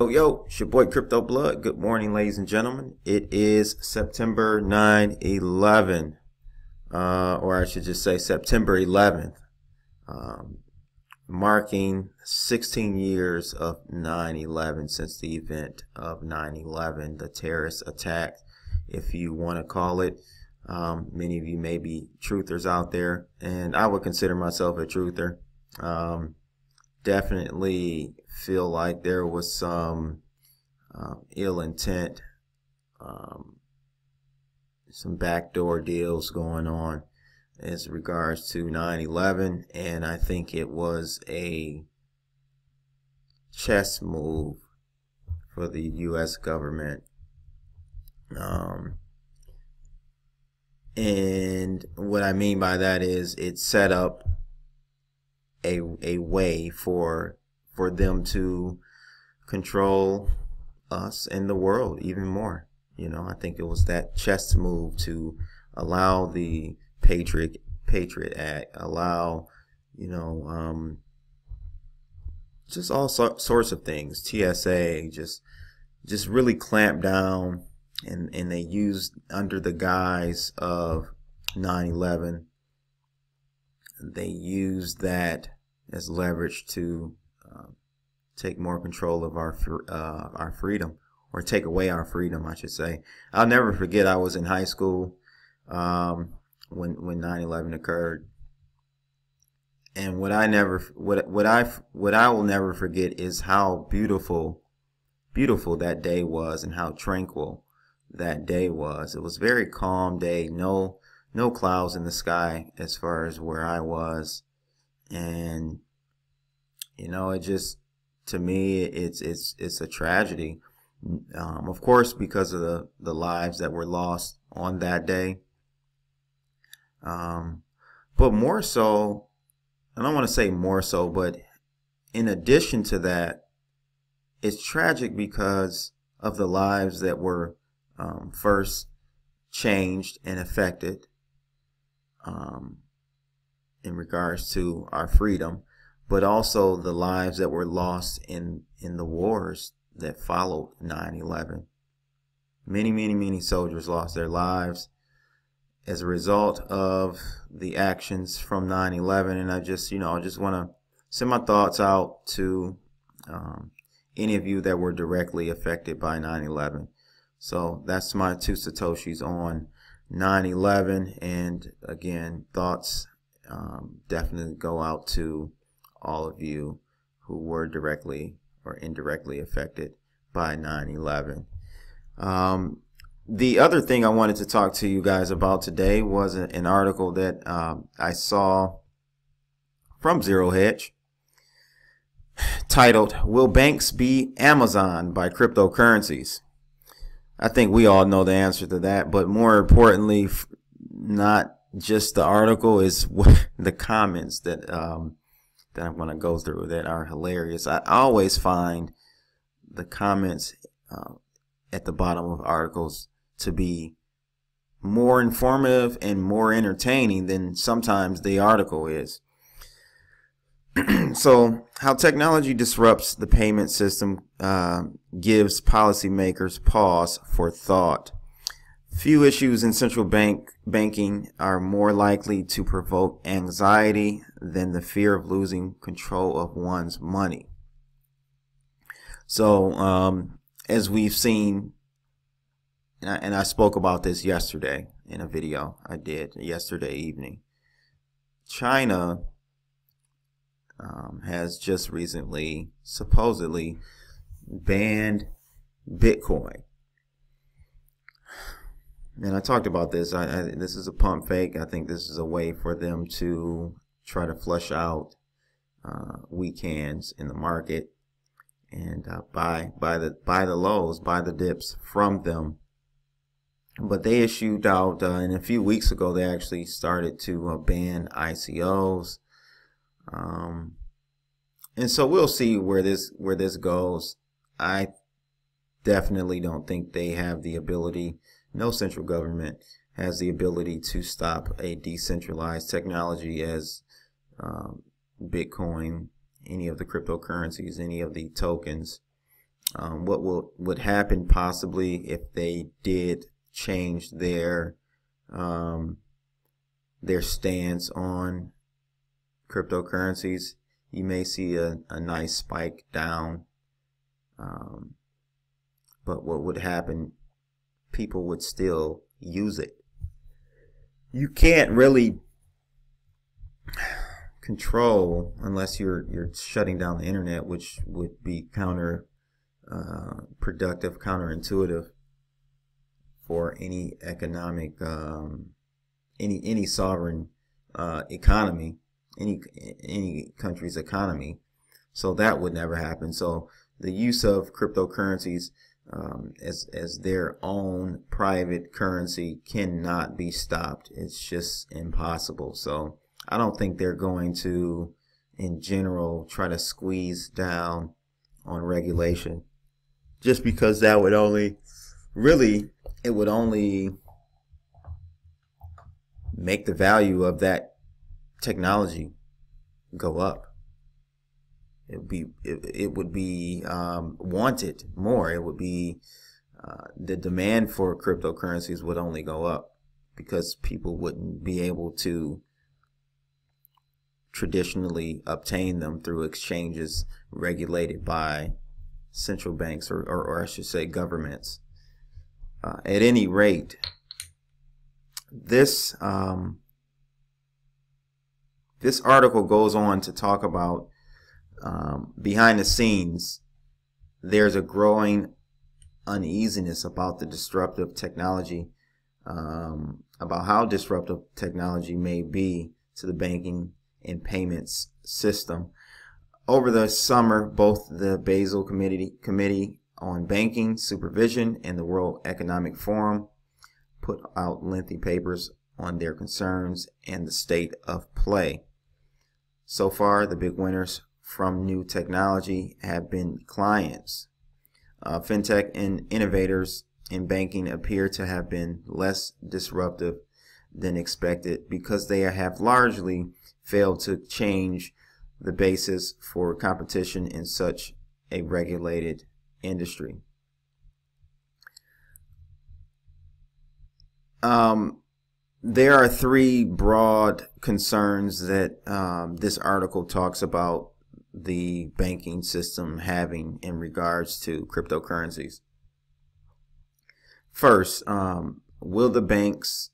Yo, it's your boy Crypto Blood. Good morning, ladies and gentlemen. It is September 9/11, or I should just say September 11th, marking 16 years of 9/11 since the event of 9/11, the terrorist attack, if you want to call it. Many of you may be truthers out there, and I would consider myself a truther. Definitely feel like there was some ill intent, some backdoor deals going on as regards to 9/11, and I think it was a chess move for the U.S. government. And what I mean by that is it set up a way for them to control us and the world even more. I think it was that chess move to allow the Patriot Act, allow, just all sorts of things, TSA, just really clamp down, and they used, under the guise of 9/11, they used that as leverage to take more control of our freedom, or take away our freedom, I should say. I'll never forget, I was in high school when 9/11 occurred, and what I will never forget is how beautiful that day was, and how tranquil that day was. It was a very calm day, no clouds in the sky as far as where I was, and it just, to me, it's a tragedy. Of course, because of the lives that were lost on that day, but more so, I don't want to say more so, but in addition to that, it's tragic because of the lives that were first changed and affected in regards to our freedom, but also the lives that were lost in the wars that followed 9/11. Many soldiers lost their lives as a result of the actions from 9/11, and I just want to send my thoughts out to any of you that were directly affected by 9/11. So that's my 2 Satoshis on 9/11, and again, thoughts definitely go out to all of you who were directly or indirectly affected by 9/11. The other thing I wanted to talk to you guys about today was an article that I saw from Zero Hedge titled, "Will Banks Be Amazon by Cryptocurrencies?" I think we all know the answer to that, but more importantly, not just the article, is the comments that I'm going to go through that are hilarious. I always find the comments at the bottom of articles to be more informative and more entertaining than sometimes the article is. So, how technology disrupts the payment system gives policymakers pause for thought. Few issues in central banking are more likely to provoke anxiety than the fear of losing control of one's money. So, as we've seen, and I spoke about this yesterday in a video I did yesterday evening, China has just recently supposedly banned Bitcoin. And I talked about this. This is a pump fake. I think this is a way for them to try to flush out weak hands in the market and buy the lows, buy the dips from them. But they issued out, and a few weeks ago, they actually started to ban ICOs. And so we'll see where this goes. I definitely don't think they have the ability. No central government has the ability to stop a decentralized technology as Bitcoin, any of the cryptocurrencies, any of the tokens. What would happen possibly if they did change their stance on cryptocurrencies? You may see a nice spike down, but what would happen? People would still use it. You can't really control unless you're shutting down the internet, which would be counterproductive, counterintuitive for any economic, any sovereign economy, any country's economy. So that would never happen. So the use of cryptocurrencies as their own private currency cannot be stopped. It's just impossible. So I don't think they're going to, in general, try to squeeze down on regulation, just because that would only, really, it would only make the value of that technology go up. It would be wanted more. It would be the demand for cryptocurrencies would only go up because people wouldn't be able to traditionally obtain them through exchanges regulated by central banks or I should say governments. At any rate, this article goes on to talk about behind the scenes, there's a growing uneasiness about the disruptive technology, about how disruptive technology may be to the banking and payments system. Over the summer, both the Basel Committee on Banking Supervision and the World Economic Forum put out lengthy papers on their concerns and the state of play. So far, the big winners from new technology have been clients. Fintech and innovators in banking appear to have been less disruptive than expected because they have largely failed to change the basis for competition in such a regulated industry. There are three broad concerns that this article talks about the banking system having in regards to cryptocurrencies. First, will the banks,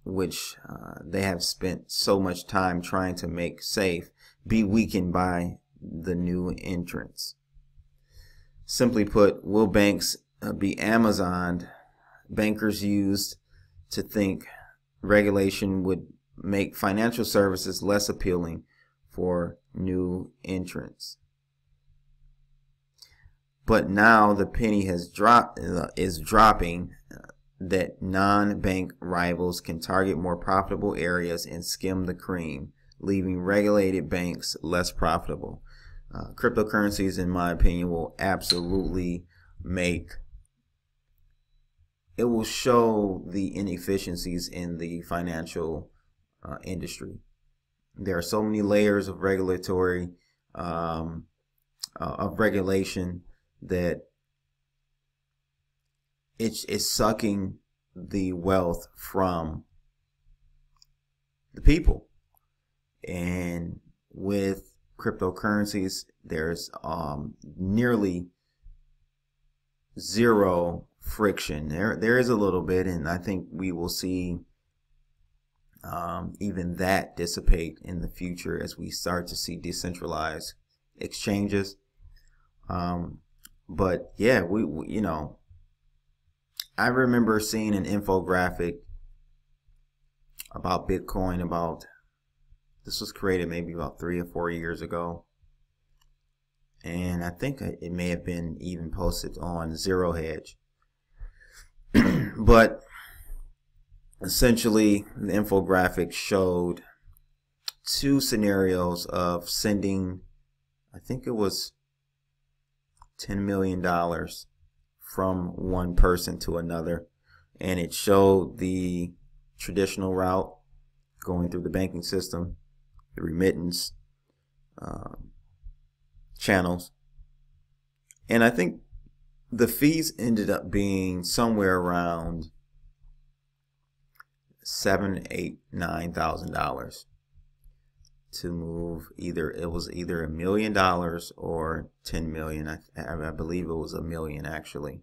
which they have spent so much time trying to make safe, be weakened by the new entrants? Simply put, will banks be Amazoned? Bankers used to think regulation would make financial services less appealing for new entrants. But now the penny is dropping that non-bank rivals can target more profitable areas and skim the cream, leaving regulated banks less profitable. Cryptocurrencies, in my opinion, will absolutely it will show the inefficiencies in the financial industry. There are so many layers of regulation that it's sucking the wealth from the people. And with cryptocurrencies, there's nearly zero friction. There is a little bit, and I think we will see even that dissipate in the future as we start to see decentralized exchanges. But yeah, we you know, I remember seeing an infographic about Bitcoin. This was created maybe about 3 or 4 years ago, and I think it may have been even posted on Zero Hedge. But essentially, the infographic showed 2 scenarios of sending, I think it was $10 million from one person to another, and it showed the traditional route going through the banking system, the remittance channels, And I think the fees ended up being somewhere around $7,000, $8,000, $9,000 to move. It was either $1 million or 10 million. I believe it was $1 million actually.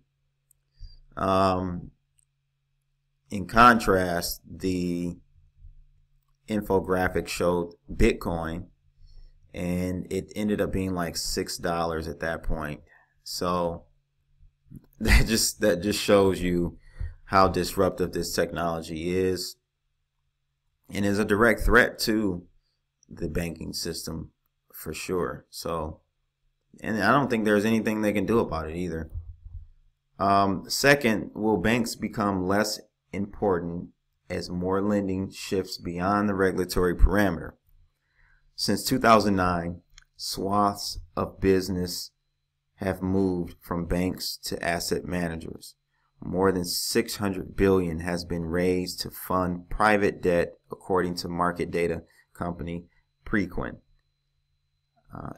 In contrast, the infographic showed Bitcoin, and it ended up being like $6 at that point. So that just shows you how disruptive this technology is, and is a direct threat to the banking system for sure. So, and I don't think there's anything they can do about it either. Second, will banks become less important as more lending shifts beyond the regulatory parameter? Since 2009, swaths of business have moved from banks to asset managers. More than $600 billion has been raised to fund private debt, according to market data company Preqin.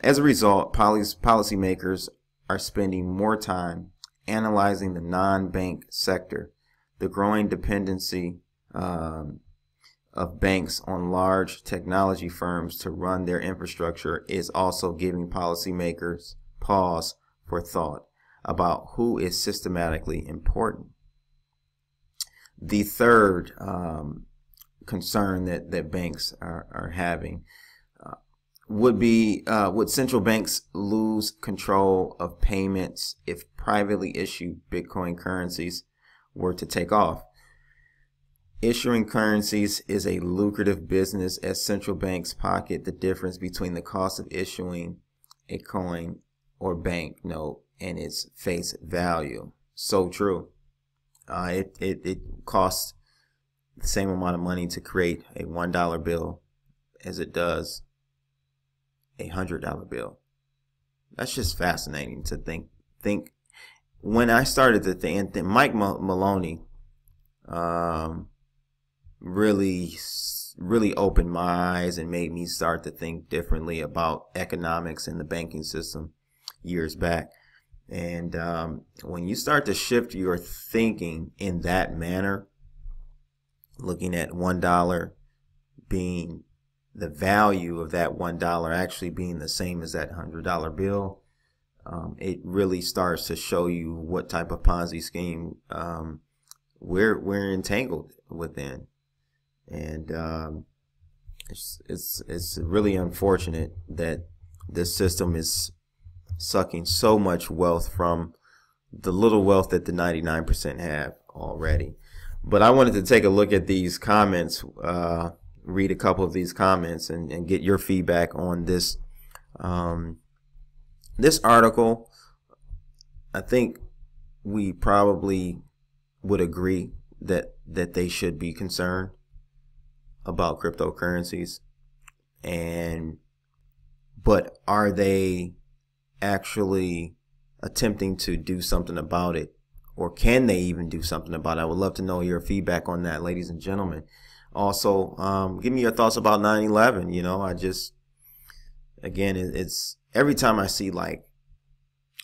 As a result, policymakers are spending more time analyzing the non-bank sector. The growing dependency of banks on large technology firms to run their infrastructure is also giving policymakers pause for thought about who is systematically important. The third concern that banks are having would central banks lose control of payments if privately issued Bitcoin currencies were to take off? Issuing currencies is a lucrative business, as central banks pocket the difference between the cost of issuing a coin or bank note and its face value. So true. It costs the same amount of money to create a $1 bill as it does a $100 bill. That's just fascinating to think. When I started to think, Mike Maloney really opened my eyes and made me start to think differently about economics and the banking system years back. And when you start to shift your thinking in that manner, looking at $1 being the value of that $1 actually being the same as that $100 bill, it really starts to show you what type of Ponzi scheme we're entangled within. And it's really unfortunate that this system is sucking so much wealth from the little wealth that the 99% have already. But I wanted to take a look at these comments, read a couple of these comments, and get your feedback on this this article. I think we probably would agree that they should be concerned about cryptocurrencies, but are they actually attempting to do something about it, or can they even do something about it? I would love to know your feedback on that, ladies and gentlemen. Also, give me your thoughts about 9/11. You know, it's every time I see like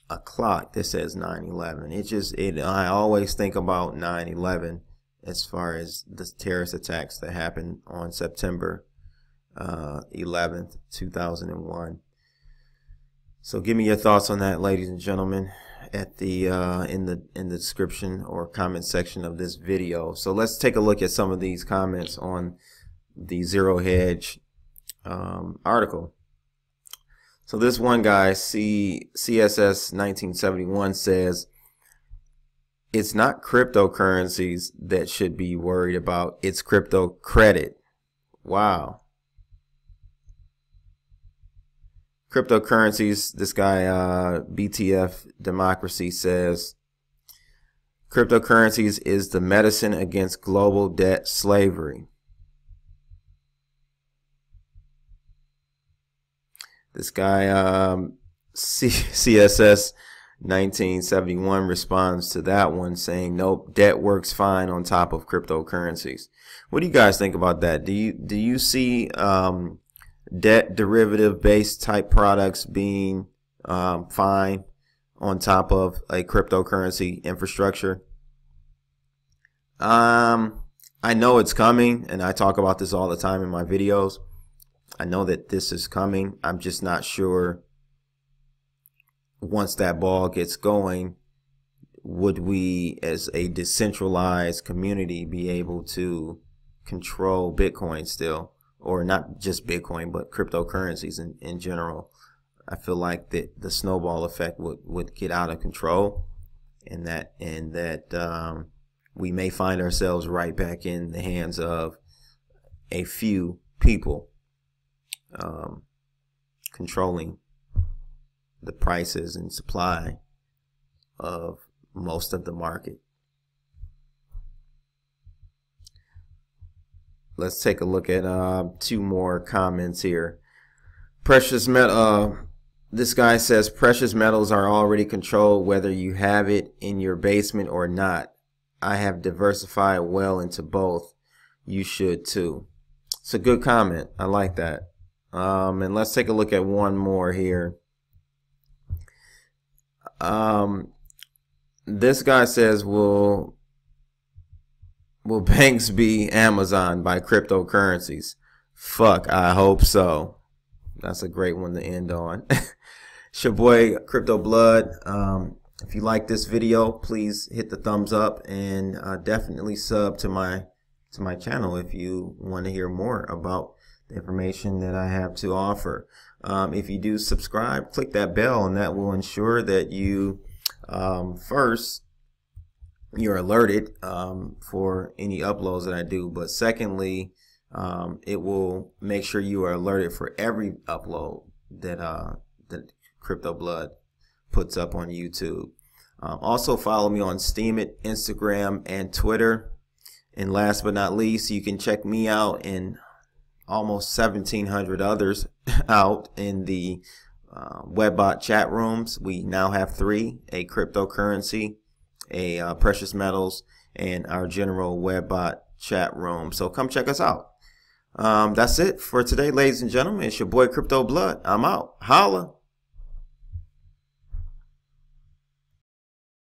a clock that says 9/11, I always think about 9/11 as far as the terrorist attacks that happened on September 11th, 2001. So give me your thoughts on that, ladies and gentlemen, at the in the description or comment section of this video. So let's take a look at some of these comments on the Zero Hedge article. So this one guy, CSS 1971, says, it's not cryptocurrencies that should be worried about, it's crypto credit. Wow. Cryptocurrencies, this guy, BTF Democracy, says, cryptocurrencies is the medicine against global debt slavery. This guy, CSS 1971, responds to that one saying, nope, debt works fine on top of cryptocurrencies. What do you guys think about that? Do you see debt derivative based type products being fine on top of a cryptocurrency infrastructure. I know it's coming, and I talk about this all the time in my videos. I know that this is coming. I'm just not sure once that ball gets going, would we as a decentralized community be able to control Bitcoin still, or not just Bitcoin, but cryptocurrencies in general. I feel like that the snowball effect would get out of control, and that we may find ourselves right back in the hands of a few people controlling the prices and supply of most of the market. Let's take a look at two more comments here. Precious metal. This guy says precious metals are already controlled whether you have it in your basement or not. I have diversified well into both. You should too. It's a good comment. I like that. And let's take a look at one more here. This guy says, will banks be Amazon by cryptocurrencies? Fuck, I hope so. That's a great one to end on. It's your boy Crypto Blood. If you like this video, please hit the thumbs up, and definitely sub to my channel if you want to hear more about the information that I have to offer. If you do subscribe, click that bell, and that will ensure that you first, you're alerted for any uploads that I do, but secondly, it will make sure you are alerted for every upload that that Crypto Blood puts up on YouTube. Also follow me on Steemit, Instagram, and Twitter. And last but not least, you can check me out and almost 1,700 others out in the Webbot chat rooms. We now have 3: a cryptocurrency, a precious metals, and our general Webbot chat room. So come check us out. That's it for today, ladies and gentlemen. It's your boy Crypto Blood. I'm out. Holla.